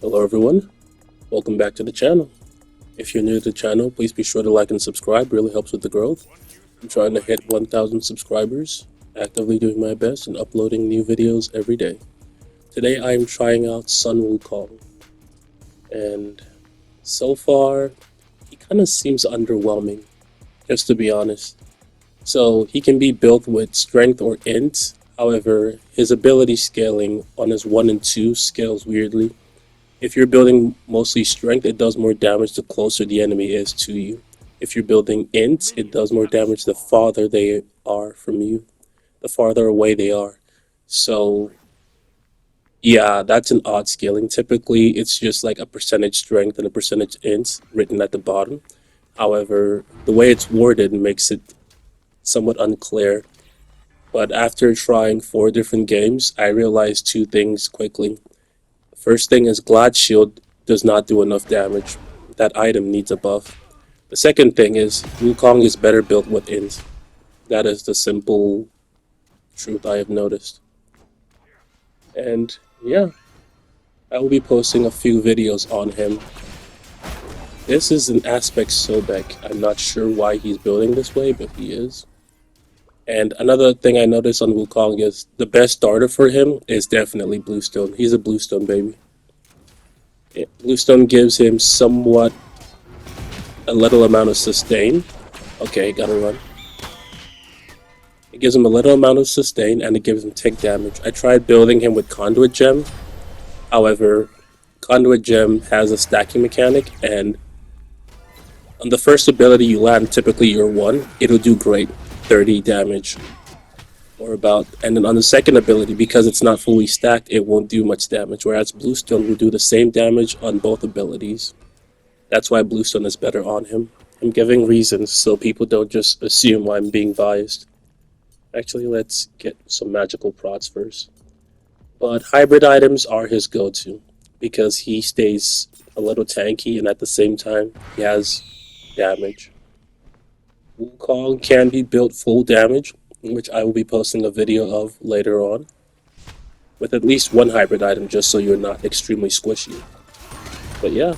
Hello everyone, welcome back to the channel. If you're new to the channel, please be sure to like and subscribe, really helps with the growth. I'm trying to hit 1,000 subscribers, actively doing my best and uploading new videos every day. Today I am trying out Sun Wukong, and so far he kind of seems underwhelming, just to be honest. So he can be built with strength or int, however his ability scaling on his 1 and 2 scales weirdly. If you're building mostly strength, it does more damage the closer the enemy is to you. If you're building int, it does more damage the farther they are from you, the farther away they are. So yeah, that's an odd scaling. Typically, it's just like a percentage strength and a percentage int written at the bottom. However, the way it's worded makes it somewhat unclear. But after trying 4 different games, I realized 2 things quickly. First thing is Glad Shield does not do enough damage. That item needs a buff. The second thing is Wukong is better built with int. That is the simple truth I have noticed. And yeah, I will be posting a few videos on him. This is an aspect Sobek. I'm not sure why he's building this way, but he is. And another thing I noticed on Wukong is the best starter for him is definitely Bluestone. He's a Bluestone baby. Bluestone gives him somewhat a little amount of sustain. Okay, gotta run. It gives him a little amount of sustain and it gives him tick damage. I tried building him with Conduit Gem. However, Conduit Gem has a stacking mechanic, and on the first ability you land, typically you're 1, it'll do great. 30 damage or about, and then on the second ability, because it's not fully stacked, it won't do much damage, whereas Bluestone will do the same damage on both abilities. That's why Bluestone is better on him. I'm giving reasons so people don't just assume I'm being biased. Actually, let's get some magical prods first. But hybrid items are his go-to because he stays a little tanky and at the same time he has damage. Wukong can be built full damage, which I will be posting a video of later on, with at least 1 hybrid item just so you're not extremely squishy. But yeah,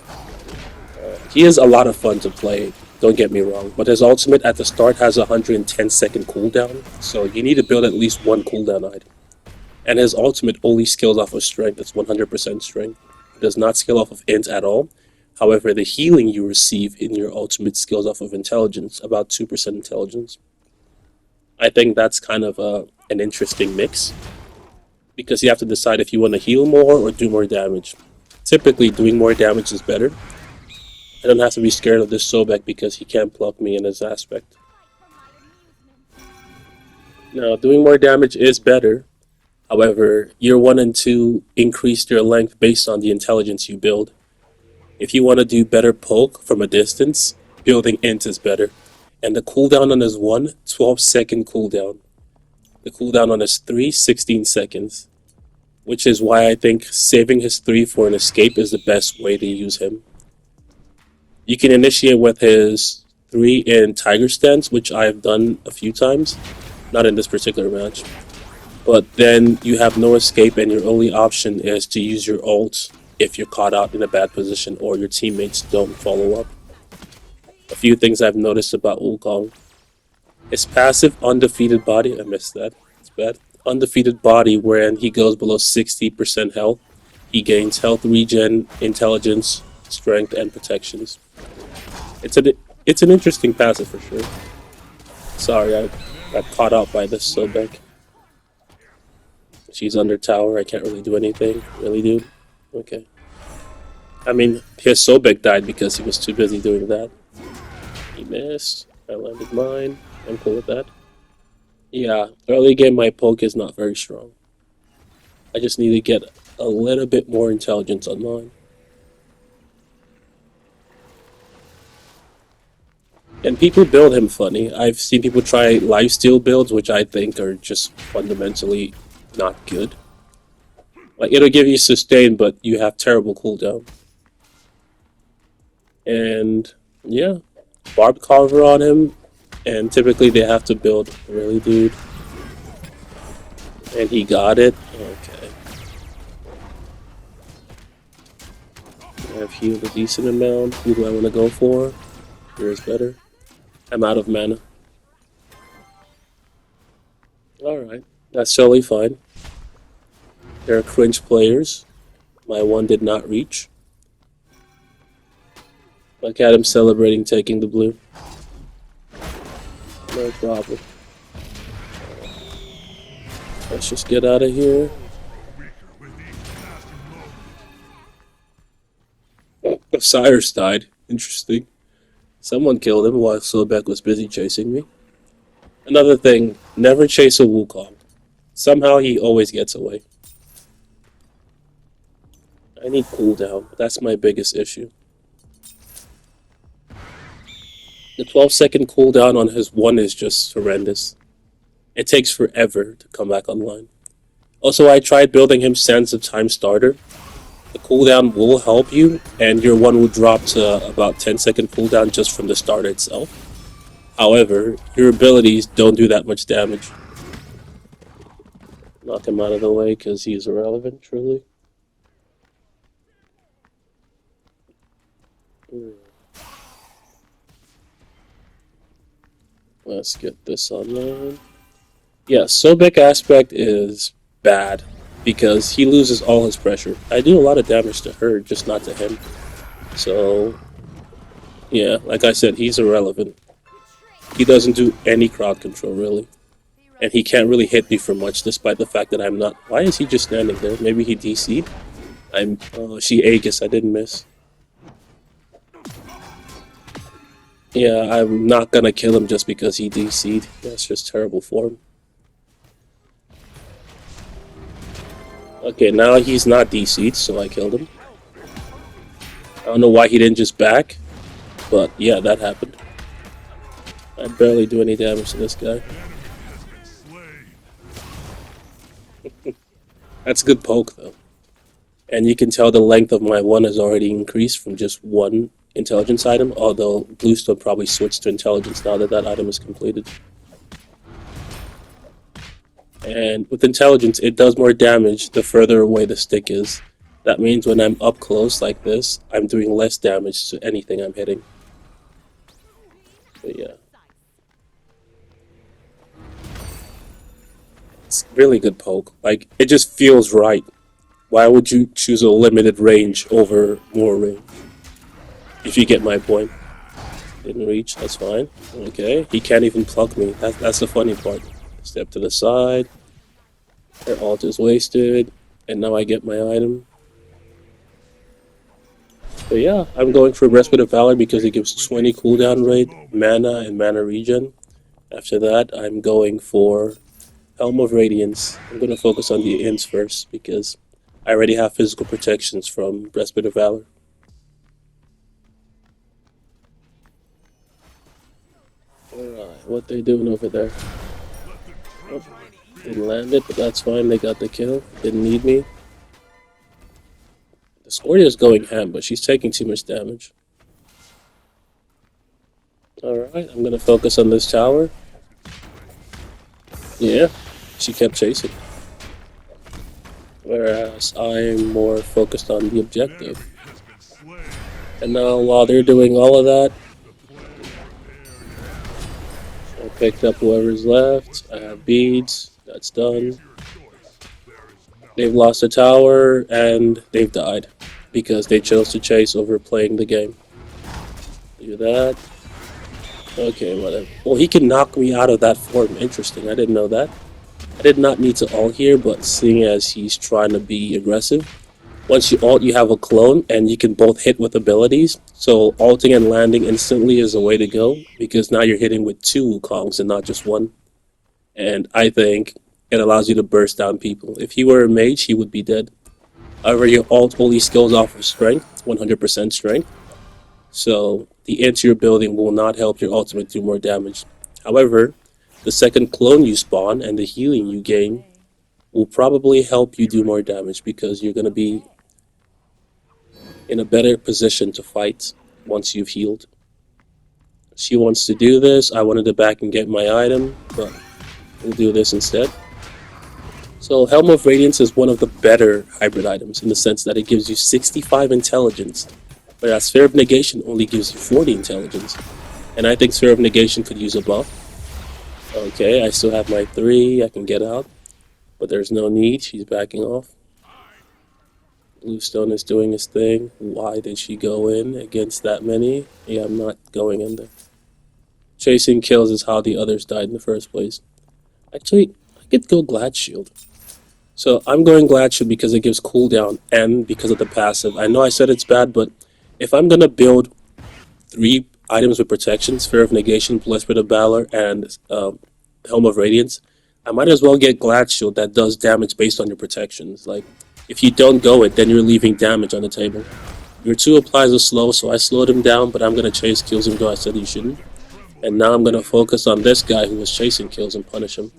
he is a lot of fun to play, don't get me wrong, but his ultimate at the start has a 110-second cooldown, so you need to build at least 1 cooldown item. And his ultimate only scales off of strength, it's 100% strength. It does not scale off of int at all. However, the healing you receive in your ultimate scales off of intelligence, about 2% intelligence. I think that's kind of an interesting mix, because you have to decide if you want to heal more or do more damage. Typically, doing more damage is better. I don't have to be scared of this Sobek because he can't pluck me in his aspect. Now, doing more damage is better. However, year 1 and 2 increase their length based on the intelligence you build. If you want to do better poke from a distance, building int is better. And the cooldown on his 1, 12-second cooldown. The cooldown on his 3, 16 seconds. Which is why I think saving his 3 for an escape is the best way to use him. You can initiate with his 3 in Tiger Stance, which I have done a few times. Not in this particular match. But then you have no escape and your only option is to use your ult if you're caught out in a bad position or your teammates don't follow up. A few things I've noticed about Wukong. His passive Undefeated Body, I missed that, it's bad. Undefeated Body, wherein he goes below 60% health, he gains health regen, intelligence, strength, and protections. It's an interesting passive for sure. Sorry, I got caught out by this Sobek. She's under tower, I can't really do anything. Really, dude? Okay. I mean, his Sobek died because he was too busy doing that. He missed. I landed mine. I'm cool with that. Yeah, early game my poke is not very strong. I just need to get a little bit more intelligence on mine. And people build him funny. I've seen people try lifesteal builds, which I think are just fundamentally not good. Like, it'll give you sustain, but you have terrible cooldown. And yeah, Barb Carver on him, and typically they have to build really, dude. And he got it. Okay. I've healed a decent amount. Who do I want to go for? Here is better. I'm out of mana. Alright, that's totally fine. There are cringe players. My one did not reach. Look at him celebrating taking the blue. No problem. Let's just get out of here. Cyrus died. Interesting. Someone killed him while Sobek was busy chasing me. Another thing, never chase a Wukong. Somehow he always gets away. I need cooldown. That's my biggest issue. The 12-second cooldown on his 1 is just horrendous. It takes forever to come back online. Also, I tried building him Sands of Time starter. The cooldown will help you, and your 1 will drop to about 10-second cooldown just from the starter itself. However, your abilities don't do that much damage. Knock him out of the way because he's irrelevant, truly. Let's get this online. Yeah, Sobek aspect is bad because he loses all his pressure. I do a lot of damage to her, just not to him. So, yeah, like I said, he's irrelevant. He doesn't do any crowd control, really. And he can't really hit me for much, despite the fact that I'm not... Why is he just standing there? Maybe he DC'd? Oh, she Aegis, I didn't miss. Yeah, I'm not gonna kill him just because he DC'd. That's just terrible form. Okay, now he's not DC'd, so I killed him. I don't know why he didn't just back, but yeah, that happened. I barely do any damage to this guy. That's a good poke, though. And you can tell the length of my 1 has already increased from just 1 intelligence item, although Bluestone probably switched to intelligence now that that item is completed. And with intelligence, it does more damage the further away the stick is. That means when I'm up close like this, I'm doing less damage to anything I'm hitting. But yeah. It's really good poke. Like, it just feels right. Why would you choose a limited range over more range? If you get my point. Didn't reach, that's fine. Okay, he can't even pluck me. That's the funny part. Step to the side. Her ult is wasted. And now I get my item. But yeah, I'm going for Respite of Valor because it gives 20 cooldown rate, mana, and mana regen. After that, I'm going for Helm of Radiance. I'm going to focus on the ins first because I already have physical protections from Respite of Valor. Alright, what they doing over there? Oh, didn't land it, but that's fine. They got the kill. Didn't need me. The Scordia's going ham, but she's taking too much damage. Alright, I'm gonna focus on this tower. Yeah, she kept chasing. Whereas I'm more focused on the objective. And now while they're doing all of that, I picked up whoever's left. I have beads. That's done. They've lost a tower and they've died because they chose to chase over playing the game. Do that. Okay, whatever. Well, he can knock me out of that form. Interesting. I didn't know that. I did not need to ult here, but seeing as he's trying to be aggressive, once you ult, you have a clone, and you can both hit with abilities. So ulting and landing instantly is the way to go, because now you're hitting with 2 Wukongs and not just 1. And I think it allows you to burst down people. If he were a mage, he would be dead. However, your ult only skills off of strength, 100% strength. So the int you're building will not help your ultimate do more damage. However, the second clone you spawn and the healing you gain will probably help you do more damage because you're going to be in a better position to fight once you've healed. She wants to do this. I wanted to back and get my item, but we'll do this instead. So Helm of Radiance is one of the better hybrid items in the sense that it gives you 65 intelligence But that Sphere of Negation only gives you 40 intelligence. And I think Sphere of Negation could use a buff. Okay, I still have my 3, I can get out. But there's no need, she's backing off. Bluestone is doing his thing. Why did she go in against that many? Yeah, I'm not going in there. Chasing kills is how the others died in the first place. Actually, I could go Glad Shield. So I'm going Glad Shield because it gives cooldown and because of the passive. I know I said it's bad, but if I'm gonna build 3 items with protection, Sphere of Negation, Blessed of Valor, and Helm of Radiance, I might as well get Glad Shield that does damage based on your protections. Like, if you don't go it, then you're leaving damage on the table. Your 2 applies a slow, so I slowed him down, but I'm going to chase kills even though I said he shouldn't. And now I'm going to focus on this guy who was chasing kills and punish him.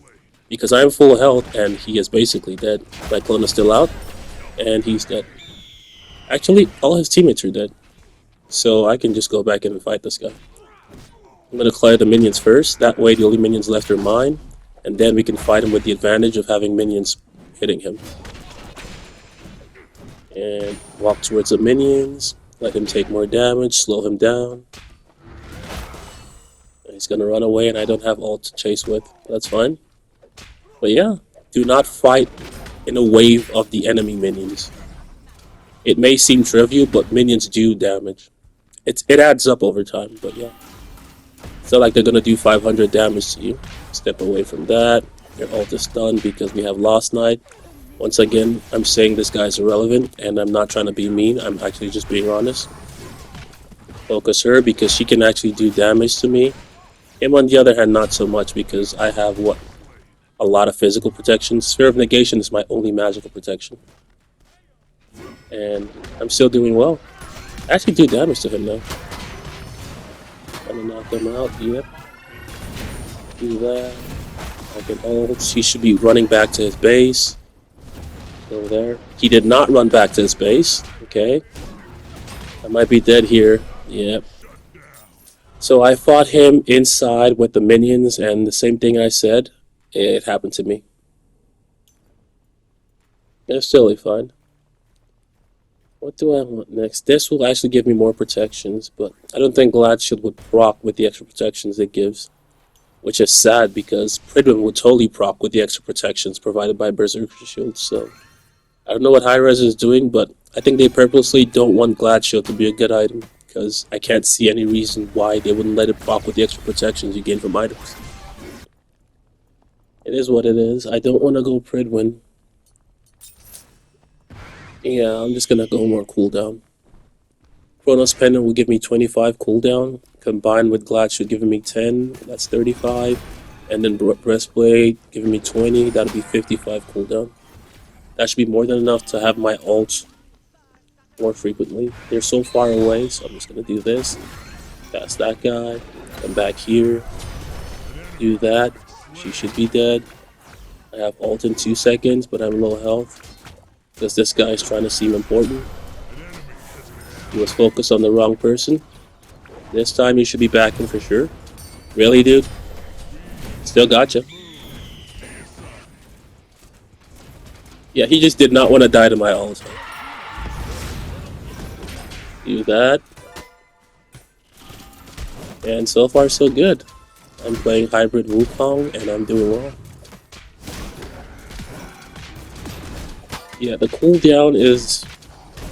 Because I'm full health and he is basically dead. My clone is still out, and he's dead. Actually, all his teammates are dead. So I can just go back in and fight this guy. I'm going to clear the minions first, that way the only minions left are mine, and then we can fight him with the advantage of having minions hitting him. And walk towards the minions, let him take more damage, slow him down. And he's going to run away and I don't have ult to chase with, that's fine. But yeah, do not fight in a wave of the enemy minions. It may seem trivial, but minions do damage. It adds up over time, but yeah. It's not like they're going to do 500 damage to you. Step away from that. Your ult is done because we have Lost Knight. Once again, I'm saying this guy's irrelevant, and I'm not trying to be mean. I'm actually just being honest. Focus her because she can actually do damage to me. Him, on the other hand, not so much because I have, a lot of physical protection. Sphere of Negation is my only magical protection. And I'm still doing well. I actually do damage to him, though. Trying to knock him out, yep. Do that. I can ult. He should be running back to his base. Go there. He did not run back to his base. Okay. I might be dead here. Yep. So I fought him inside with the minions, and the same thing I said, it happened to me. It's totally fine. What do I want next? This will actually give me more protections, but I don't think Glad Shield would proc with the extra protections it gives. Which is sad because Pridwin would totally proc with the extra protections provided by Berserker Shield, so I don't know what Hi-Rez is doing, but I think they purposely don't want Glad Shield to be a good item, because I can't see any reason why they wouldn't let it proc with the extra protections you gain from items. It is what it is. I don't want to go Pridwin. Yeah, I'm just gonna go more cooldown. Chronos Pendant will give me 25 cooldown, combined with Glad Shield giving me 10, that's 35. And then Breastplate giving me 20, that'll be 55 cooldown. That should be more than enough to have my ults more frequently. They're so far away, so I'm just gonna do this. Pass that guy, come back here, do that. She should be dead. I have ult in 2 seconds, but I'm low health. Because this guy is trying to seem important. He was focused on the wrong person. This time you should be backing for sure. Really, dude? Still gotcha. Yeah, he just did not want to die to my ult. Do that. And so far so good. I'm playing hybrid Wukong and I'm doing well. Yeah, the cooldown is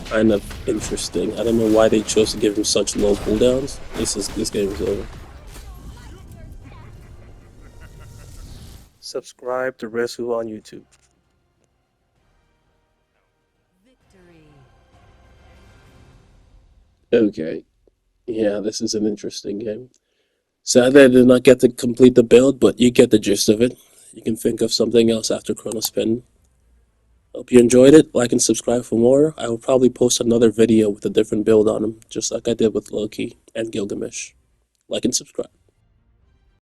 kind of interesting. I don't know why they chose to give him such low cooldowns. This game is over. Subscribe to Rizzwho on YouTube. Okay. Yeah, this is an interesting game. Sadly, I did not get to complete the build, but you get the gist of it. You can think of something else after Chronos Pendant. Hope you enjoyed it. Like and subscribe for more. I will probably post another video with a different build on them, just like I did with Loki and Gilgamesh. Like and subscribe.